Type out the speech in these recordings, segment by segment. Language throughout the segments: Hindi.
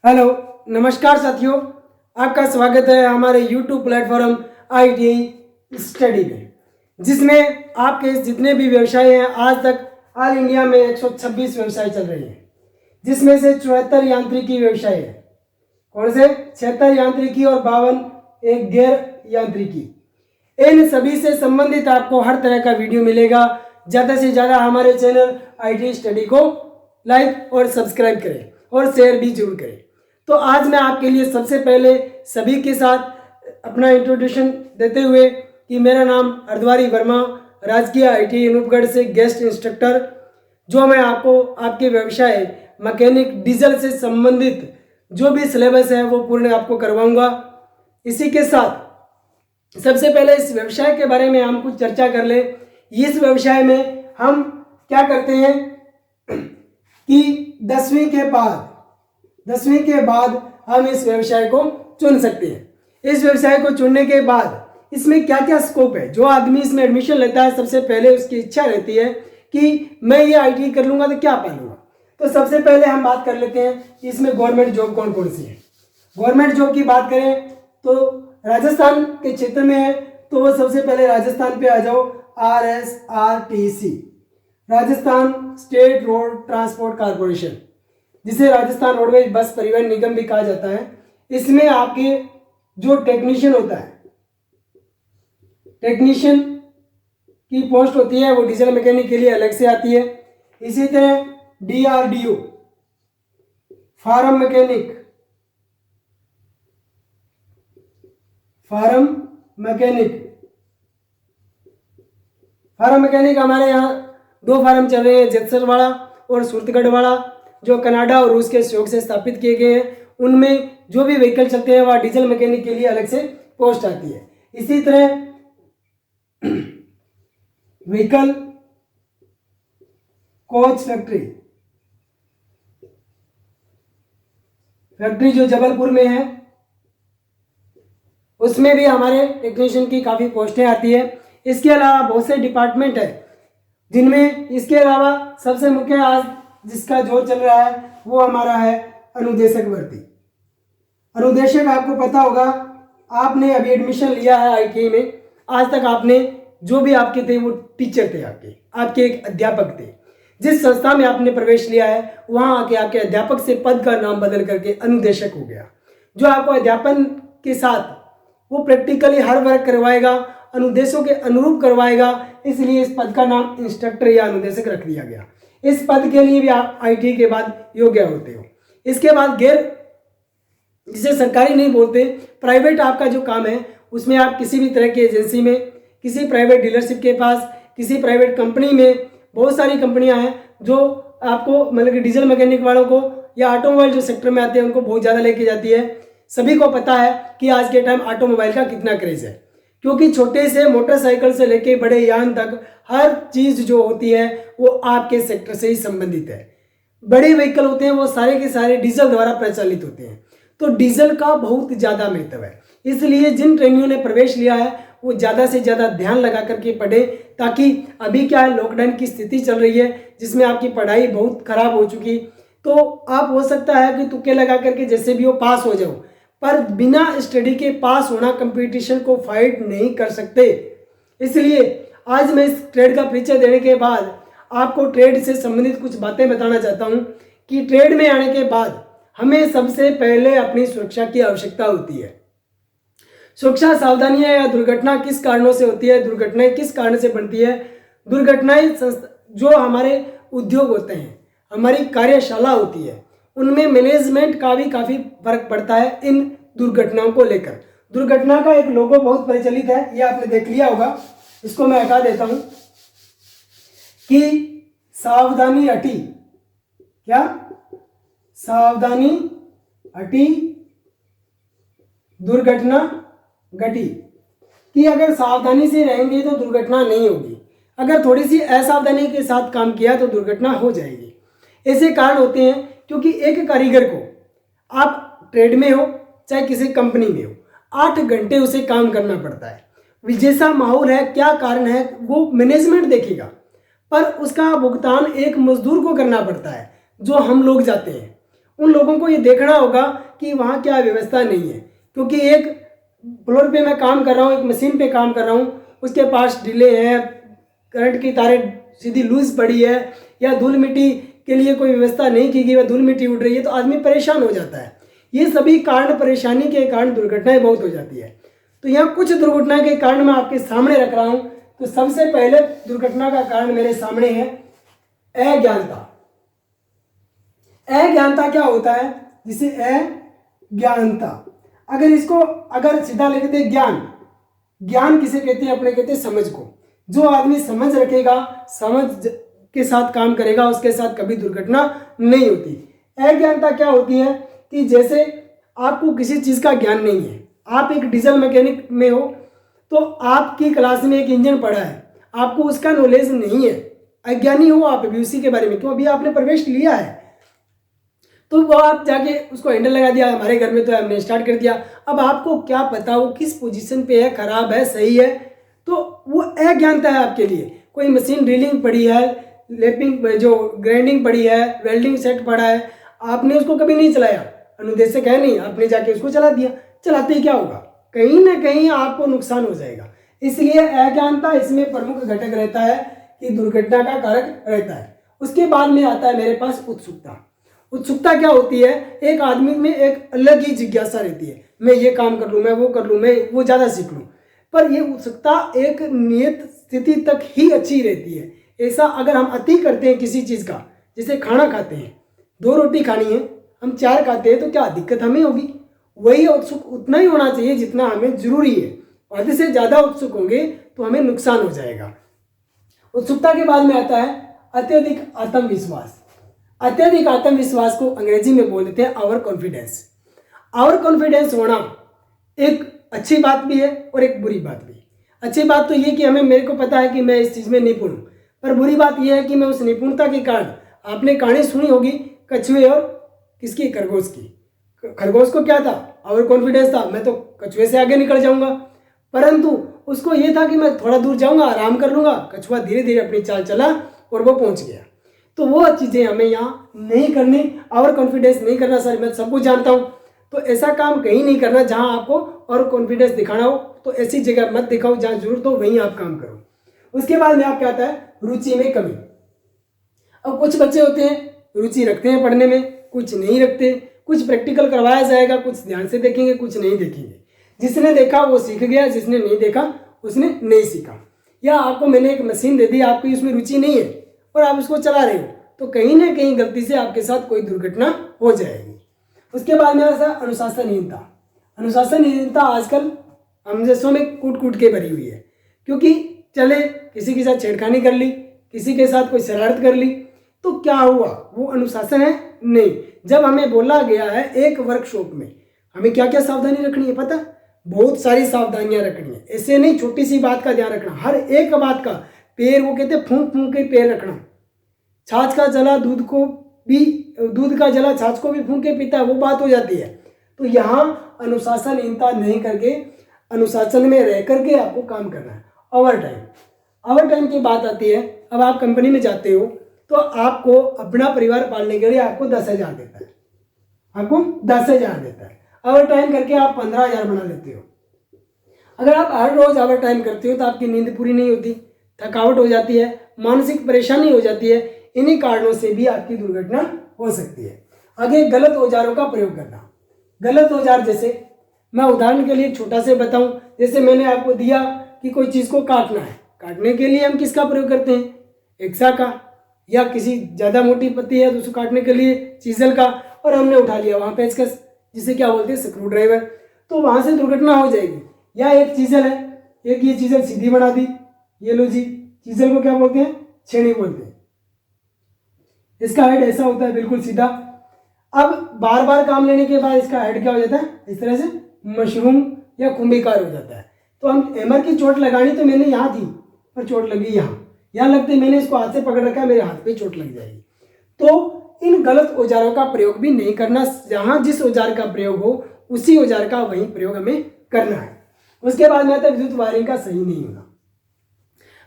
हेलो, नमस्कार साथियों। आपका स्वागत है हमारे YouTube प्लेटफॉर्म ITI स्टडी में, जिसमें आपके जितने भी व्यवसाय हैं आज तक ऑल इंडिया में 126 व्यवसाय चल रहे हैं, जिसमें से 74 यांत्रिकी व्यवसाय है। कौन से? 76 यांत्रिकी और 52 एक गैर यांत्रिकी। इन सभी से संबंधित आपको हर तरह का वीडियो मिलेगा। ज़्यादा से ज़्यादा हमारे चैनल ITI स्टडी को लाइक और सब्सक्राइब करें और शेयर भी जरूर करें। तो आज मैं आपके लिए सबसे पहले सभी के साथ अपना इंट्रोडक्शन देते हुए कि मेरा नाम अर्धवारी वर्मा, राजकीय ITI अनूपगढ़ से गेस्ट इंस्ट्रक्टर, जो मैं आपको आपके व्यवसाय मैकेनिक डीजल से संबंधित जो भी सिलेबस है वो पूर्ण आपको करवाऊंगा। इसी के साथ सबसे पहले इस व्यवसाय के बारे में हम कुछ चर्चा कर ले। इस व्यवसाय में हम क्या करते हैं कि 10वीं के बाद हम इस व्यवसाय को चुन सकते हैं। इस व्यवसाय को चुनने के बाद इसमें क्या क्या स्कोप है। जो आदमी इसमें एडमिशन लेता है, सबसे पहले उसकी इच्छा रहती है कि मैं ये ITI कर लूँगा तो क्या पालूंगा। तो सबसे पहले हम बात कर लेते हैं कि इसमें गवर्नमेंट जॉब कौन कौन सी है। गवर्नमेंट जॉब की बात करें तो राजस्थान के क्षेत्र में है, तो वो सबसे पहले राजस्थान पे आ जाओ। RSRTC, Rajasthan state road transport corporation, जिसे राजस्थान रोडवेज बस परिवहन निगम भी कहा जाता है। इसमें आपके जो टेक्नीशियन होता है, टेक्नीशियन की पोस्ट होती है वो डीजल मैकेनिक के लिए अलग से आती है। इसी तरह DRDO, फार्म मैकेनिक हमारे यहाँ 2 फार्म चल रहे हैं, जेतसर वाला और सूरतगढ़ वाला, जो कनाडा और रूस के सहयोग से स्थापित किए गए हैं। उनमें जो भी व्हीकल चलते हैं वह डीजल मैकेनिक के लिए अलग से पोस्ट आती है। इसी तरह व्हीकल कोच फैक्ट्री जो जबलपुर में है, उसमें भी हमारे टेक्नीशियन की काफ़ी पोस्टें आती है। इसके अलावा बहुत से डिपार्टमेंट है, जिनमें इसके अलावा सबसे मुख्य आज जिसका जोर चल रहा है वो हमारा है अनुदेशक भर्ती। अनुदेशक आपको पता होगा, आपने अभी एडमिशन लिया है ITI में, आज तक आपने जो भी आपके थे वो टीचर थे, आपके एक अध्यापक थे। जिस संस्था में आपने प्रवेश लिया है वहाँ आके आपके अध्यापक से पद का नाम बदल करके अनुदेशक हो गया, जो आपको अध्यापन के साथ वो प्रैक्टिकली हर वर्क करवाएगा, अनुदेशों के अनुरूप करवाएगा। इसलिए इस पद का नाम इंस्ट्रक्टर या अनुदेशक रख दिया गया। इस पद के लिए भी आप ITI के बाद योग्य होते हो। इसके बाद गैर, जिसे सरकारी नहीं बोलते, प्राइवेट आपका जो काम है, उसमें आप किसी भी तरह की एजेंसी में, किसी प्राइवेट डीलरशिप के पास, किसी प्राइवेट कंपनी में, बहुत सारी कंपनियां हैं जो आपको मतलब कि डीजल मैकेनिक वालों को या ऑटोमोबाइल जो सेक्टर में आते हैं उनको बहुत ज़्यादा लेके जाती है। सभी को पता है कि आज के टाइम ऑटोमोबाइल का कितना क्रेज है, क्योंकि छोटे से मोटरसाइकिल से लेके बड़े यान तक हर चीज़ जो होती है वो आपके सेक्टर से ही संबंधित है। बड़े व्हीकल होते हैं वो सारे के सारे डीजल द्वारा प्रचालित होते हैं, तो डीजल का बहुत ज़्यादा महत्व है। इसलिए जिन ट्रेनियों ने प्रवेश लिया है वो ज़्यादा से ज़्यादा ध्यान लगा करके पढ़े, ताकि अभी क्या है, लॉकडाउन की स्थिति चल रही है जिसमें आपकी पढ़ाई बहुत खराब हो चुकी, तो आप हो सकता है कि तुक्के लगा करके जैसे भी हो पास हो जाओ, पर बिना स्टडी के पास होना कंपटीशन को फाइट नहीं कर सकते। इसलिए आज मैं इस ट्रेड का परिचय देने के बाद आपको ट्रेड से संबंधित कुछ बातें बताना चाहता हूं कि ट्रेड में आने के बाद हमें सबसे पहले अपनी सुरक्षा की आवश्यकता होती है। सुरक्षा सावधानियां या दुर्घटना किस कारणों से होती है, दुर्घटनाएं किस कारण से बनती है। दुर्घटनाएं जो हमारे उद्योग होते हैं, हमारी कार्यशाला होती है, उनमें मैनेजमेंट का भी काफ़ी फर्क पड़ता है इन दुर्घटनाओं को लेकर। दुर्घटना का एक लोगो बहुत प्रचलित है, ये आपने देख लिया होगा, इसको मैं हटा देता हूं कि सावधानी हटी, क्या सावधानी हटी दुर्घटना घटी, कि अगर सावधानी से रहेंगे तो दुर्घटना नहीं होगी, अगर थोड़ी सी असावधानी के साथ काम किया तो दुर्घटना हो जाएगी। ऐसे कारण होते हैं क्योंकि एक कारीगर को, आप ट्रेड में हो चाहे किसी कंपनी में हो, 8 घंटे उसे काम करना पड़ता है। जैसा माहौल है, क्या कारण है, वो मैनेजमेंट देखेगा, पर उसका भुगतान एक मजदूर को करना पड़ता है जो हम लोग जाते हैं। उन लोगों को ये देखना होगा कि वहाँ क्या व्यवस्था नहीं है, क्योंकि एक फ्लोर पे मैं काम कर रहा हूँ, एक मशीन पे काम कर रहा हूँ, उसके पास डिले है, करंट की तारें सीधी लूज पड़ी है, या धूल मिट्टी के लिए कोई व्यवस्था नहीं की गई, वह धूल मिट्टी उड़ रही है, तो आदमी परेशान हो जाता है। ये सभी कारण, परेशानी के कारण दुर्घटनाएं बहुत हो जाती है। तो यहाँ कुछ दुर्घटना के कारण मैं आपके सामने रख रहा हूँ। तो सबसे पहले दुर्घटना का कारण मेरे सामने है अज्ञानता। अज्ञानता क्या होता है? जिसे अज्ञानता, अगर सीधा लिख दे ज्ञान, ज्ञान किसे कहते हैं? अपने कहते हैं समझ को। जो आदमी समझ रखेगा, समझ के साथ काम करेगा, उसके साथ कभी दुर्घटना नहीं होती। अज्ञानता क्या होती है कि जैसे आपको किसी चीज़ का ज्ञान नहीं है, आप एक डीजल मैकेनिक में हो, तो आपकी क्लास में एक इंजन पड़ा है, आपको उसका नॉलेज नहीं है, अज्ञानी हो आप भी उसी के बारे में, क्यों? अभी आपने प्रवेश लिया है, तो वो आप जाके उसको हैंडल लगा दिया। हमारे घर में तो हमने स्टार्ट कर दिया, अब आपको क्या पता वो किस पोजीशन पे है, खराब है, सही है, तो वो अज्ञानता है आपके लिए। कोई मशीन ड्रिलिंग पड़ी है, लेपिंग जो ग्राइंडिंग पड़ी है, वेल्डिंग सेट पड़ा है, आपने उसको कभी नहीं चलाया, अनुदेशक है नहीं, आपने जाके उसको चला दिया, चलाते ही क्या होगा? कहीं ना कहीं आपको नुकसान हो जाएगा। इसलिए अज्ञानता इसमें प्रमुख घटक रहता है कि दुर्घटना का कारक रहता है। उसके बाद में आता है मेरे पास उत्सुकता। उत्सुकता क्या होती है? एक आदमी में एक अलग ही जिज्ञासा रहती है, मैं ये काम कर लूँ, मैं वो कर लूँ, मैं वो ज़्यादा सीख लूँ। पर ये उत्सुकता एक नियत स्थिति तक ही अच्छी रहती है। ऐसा अगर हम अति करते हैं किसी चीज़ का, जैसे खाना खाते हैं, 2 रोटी खानी है, हम 4 खाते हैं, तो क्या दिक्कत हमें होगी? वही उत्सुक उतना ही होना चाहिए जितना हमें जरूरी है। आधे से ज़्यादा उत्सुक होंगे तो हमें नुकसान हो जाएगा। उत्सुकता के बाद में आता है अत्यधिक आत्मविश्वास। अत्यधिक आत्मविश्वास को अंग्रेजी में बोल देते हैं ओवर कॉन्फिडेंस। ओवर कॉन्फिडेंस होना एक अच्छी बात भी है और एक बुरी बात भी। अच्छी बात तो ये कि मेरे को पता है कि मैं इस चीज़ में निपुण हूँ, पर बुरी बात यह है कि मैं उस निपुणता के कारण, आपने कहानी सुनी होगी कछुए और किसकी? खरगोश की। खरगोश को क्या था? ओवर कॉन्फिडेंस था, मैं तो कछुए से आगे निकल जाऊंगा, परंतु उसको ये था कि मैं थोड़ा दूर जाऊंगा, आराम कर लूंगा, कछुआ धीरे धीरे अपनी चाल चला और वो पहुंच गया। तो वो चीज़ें हमें यहाँ नहीं करनी, ओवर कॉन्फिडेंस नहीं करना। सर मैं सब कुछ जानता हूँ, तो ऐसा काम कहीं नहीं करना जहाँ आपको ओवर कॉन्फिडेंस दिखाना हो, तो ऐसी जगह मत दिखाओ, जहाँ जरूरत हो वहीं आप काम करो। उसके बाद में आप क्या आता है? रुचि में कमी। अब कुछ बच्चे होते हैं रुचि रखते हैं पढ़ने में, कुछ नहीं रखते, कुछ प्रैक्टिकल करवाया जाएगा, कुछ ध्यान से देखेंगे, कुछ नहीं देखेंगे। जिसने देखा वो सीख गया, जिसने नहीं देखा उसने नहीं सीखा। या आपको मैंने एक मशीन दे दी, आपकी उसमें रुचि नहीं है और आप उसको चला रहे हो, तो कहीं ना कहीं गलती से आपके साथ कोई दुर्घटना हो जाएगी। उसके बाद में आता है अनुशासनहीनता। अनुशासनहीनता आजकल हम जैसों में कूट कूट के भरी हुई है, क्योंकि चले किसी के साथ छेड़खानी कर ली, किसी के साथ कोई शरारत कर ली, तो क्या हुआ? वो अनुशासन है? नहीं। जब हमें बोला गया है एक वर्कशॉप में हमें क्या क्या सावधानी रखनी है, पता? बहुत सारी सावधानियां रखनी है। ऐसे नहीं छोटी सी बात का ध्यान रखना, हर एक बात का। पैर, वो कहते हैं फूंक फूंक के पैर रखना। छाछ का जला दूध को भी, दूध का जला छाछ को भी फूंक के पीता है, वो बात हो जाती है। तो यहाँ अनुशासनहीनता नहीं करके अनुशासन में रह करके आपको काम करना है। Over time. ओवर टाइम की बात आती है, अब आप कंपनी में जाते हो तो आपको अपना परिवार पालने के लिए आपको 10,000 देता है, आपको 10,000 देता है। ओवर टाइम करके आप 15,000 बना लेते हो। अगर आप हर रोज ओवर टाइम करते हो तो आपकी नींद पूरी नहीं होती, थकावट हो जाती है, मानसिक परेशानी हो जाती है। इन्हीं कारणों से भी आपकी दुर्घटना हो सकती है। आगे गलत औजारों का प्रयोग करना। गलत औजार जैसे मैं उदाहरण के लिए एक छोटा से बताऊं, जैसे मैंने आपको दिया कि कोई चीज़ को काटना है, काटने के लिए हम किसका प्रयोग करते हैं? एक्सा का, या किसी ज़्यादा मोटी पत्ती है तो उसको काटने के लिए चीजल का, और हमने उठा लिया वहाँ पेचकस, जिसे क्या बोलते हैं? स्क्रू ड्राइवर, तो वहाँ से दुर्घटना हो जाएगी। या एक चीजल है, एक ये चीजल सीधी बना दी, ये लो जी, चीजल को क्या बोलते हैं? छेनी बोलते हैं। इसका हेड ऐसा होता है बिल्कुल सीधा। अब बार बार काम लेने के बाद इसका हेड क्या हो जाता है? इस तरह से मशरूम या कुंभीकार हो जाता है। तो हम हैमर की चोट लगानी तो मैंने यहाँ थी, पर चोट लगी यहाँ लगते मैंने इसको हाथ से पकड़ रखा है, मेरे हाथ पे चोट लग जाएगी। तो इन गलत औजारों का प्रयोग भी नहीं करना। जहाँ जिस औजार का प्रयोग हो उसी औजार का वही प्रयोग हमें करना है। उसके बाद में आता है विद्युत वायरिंग का सही नहीं होना।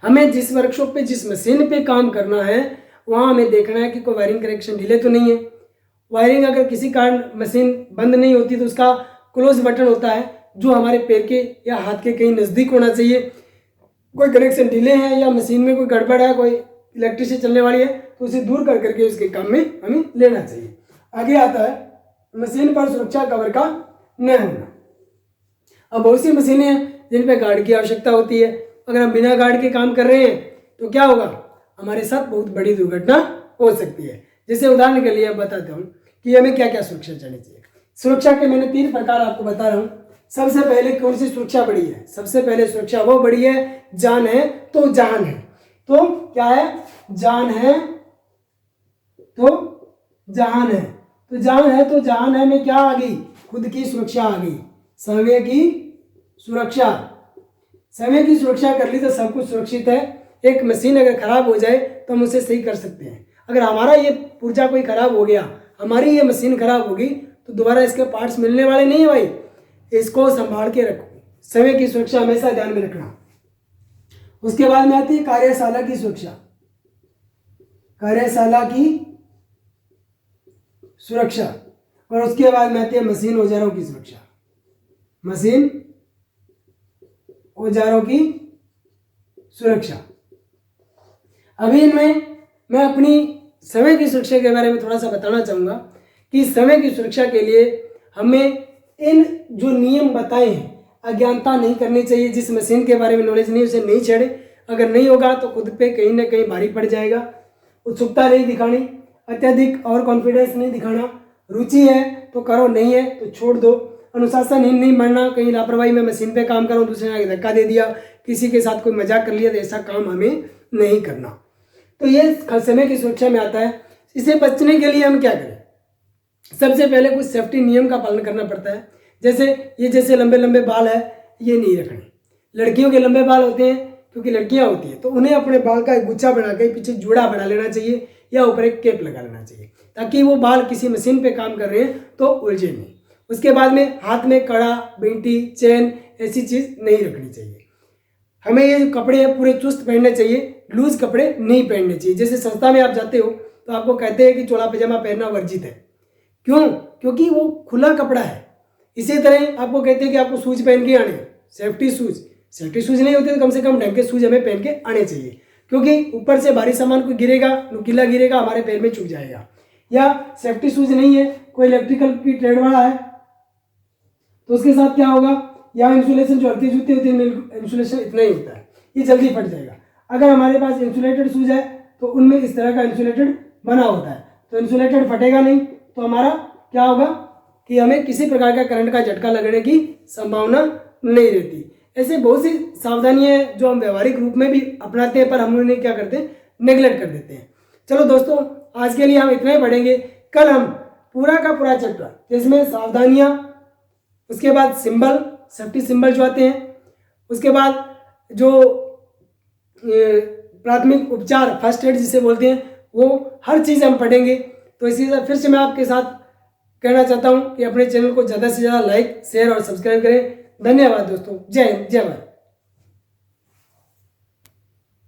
हमें जिस वर्कशॉप पे, जिस मशीन पे काम करना है, वहाँ हमें देखना है कि कोई वायरिंग कनेक्शन ढीले तो नहीं है, वायरिंग अगर किसी कारण मशीन बंद नहीं होती तो उसका क्लोज बटन होता है जो हमारे पैर के या हाथ के कहीं नज़दीक होना चाहिए। कोई कनेक्शन डिले है या मशीन में कोई गड़बड़ है, कोई इलेक्ट्रिसिटी चलने वाली है तो उसे दूर कर करके उसके काम में हमें लेना चाहिए। आगे आता है मशीन पर सुरक्षा कवर का न होना। अब बहुत सी मशीनें हैं जिन पर गार्ड की आवश्यकता होती है। अगर हम बिना गार्ड के काम कर रहे हैं तो क्या होगा, हमारे साथ बहुत बड़ी दुर्घटना हो सकती है। जैसे उदाहरण के लिए अब बताता हूँ कि हमें क्या क्या सुरक्षा चाहिए। सुरक्षा के मैंने 3 प्रकार आपको बता रहा हूँ। सबसे पहले कौन सी सुरक्षा बड़ी है? सबसे पहले सुरक्षा वो बड़ी है, जान है तो जहान है। तो क्या है? जान है तो जहान है। तो जान है तो जहान है में क्या आ गई? खुद की सुरक्षा आ गई, समय की सुरक्षा। समय की सुरक्षा कर ली तो सब कुछ सुरक्षित है। एक मशीन अगर खराब हो जाए तो हम उसे सही कर सकते हैं। अगर हमारा ये पुर्जा कोई खराब हो गया, हमारी ये मशीन खराब होगी तो दोबारा इसके पार्ट्स मिलने वाले नहीं है भाई। इसको संभाल के रखो, समय की सुरक्षा हमेशा ध्यान में रखना। उसके बाद में आती है कार्यशाला की सुरक्षा। कार्यशाला की सुरक्षा। और उसके बाद में आती है मशीन औजारों की सुरक्षा। मशीन औजारों की सुरक्षा। अभी इनमें मैं अपनी समय की सुरक्षा के बारे में थोड़ा सा बताना चाहूँगा कि समय की सुरक्षा के लिए हमें इन जो नियम बताए हैं अज्ञानता नहीं करनी चाहिए। जिस मशीन के बारे में नॉलेज नहीं उसे नहीं छेड़े। अगर नहीं होगा तो खुद पे कहीं ना कहीं भारी पड़ जाएगा। उत्सुकता नहीं दिखानी, अत्यधिक और कॉन्फिडेंस नहीं दिखाना। रुचि है तो करो, नहीं है तो छोड़ दो। अनुशासनहीन नहीं बनना, कहीं लापरवाही में मशीन पे काम करो, दूसरे ने धक्का दे दिया, किसी के साथ कोई मजाक कर लिया, तो ऐसा काम हमें नहीं करना। तो ये समय की सुरक्षा में आता है। इसे बचने के लिए हम क्या करें? सबसे पहले कुछ सेफ्टी नियम का पालन करना पड़ता है। जैसे लंबे लंबे बाल है ये नहीं रखने। लड़कियों के लंबे बाल होते हैं क्योंकि लड़कियां होती हैं तो उन्हें अपने बाल का एक गुच्छा बना के पीछे जूड़ा बना लेना चाहिए या ऊपर एक कैप लगा लेना चाहिए ताकि वो बाल किसी मशीन पे काम कर रहे हैं तो उलझे नहीं। उसके बाद में हाथ में कड़ा, बींटी, चेन ऐसी चीज़ नहीं रखनी चाहिए। हमें ये कपड़े पूरे चुस्त पहनने चाहिए, लूज कपड़े नहीं पहनने चाहिए। जैसे संस्था में आप जाते हो तो आपको कहते हैं कि चोला पजामा पहनना वर्जित है। क्यों? क्योंकि वो खुला कपड़ा है। इसी तरह आपको कहते हैं कि आपको शूज पहन के आने, सेफ्टी शूज नहीं होते तो कम से कम ढंग के शूज हमें पहन के आने चाहिए क्योंकि ऊपर से भारी सामान कोई गिरेगा, नुकीला गिरेगा, हमारे पैर में चुभ जाएगा। या सेफ्टी शूज नहीं है, कोई इलेक्ट्रिकल की ट्रेड वाला है तो उसके साथ क्या होगा, या इंसुलेशन जो हल्के जूते होते हैं इंसुलेशन इतना ही होता है, ये जल्दी फट जाएगा। अगर हमारे पास इंसुलेटेड शूज है तो उनमें इस तरह का इंसुलेटेड बना होता है तो इंसुलेटेड फटेगा नहीं, तो हमारा क्या होगा कि हमें किसी प्रकार का करंट का झटका लगने की संभावना नहीं रहती। ऐसे बहुत सी सावधानियां हैं जो हम व्यवहारिक रूप में भी अपनाते हैं पर हम उन्हें क्या करते हैं, नेग्लेक्ट कर देते हैं। चलो दोस्तों, आज के लिए हम इतना ही पढ़ेंगे। कल हम पूरा का पूरा चैप्टर जिसमें सावधानियां, उसके बाद सिंबल, सेफ्टी सिंबल जो आते हैं, उसके बाद जो प्राथमिक उपचार, फर्स्ट एड जिसे बोलते हैं, वो हर चीज़ हम पढ़ेंगे। तो इसी तरह फिर से मैं आपके साथ कहना चाहता हूं कि अपने चैनल को ज़्यादा से ज़्यादा लाइक, शेयर और सब्सक्राइब करें। धन्यवाद दोस्तों। जय हिंद, जय भारत।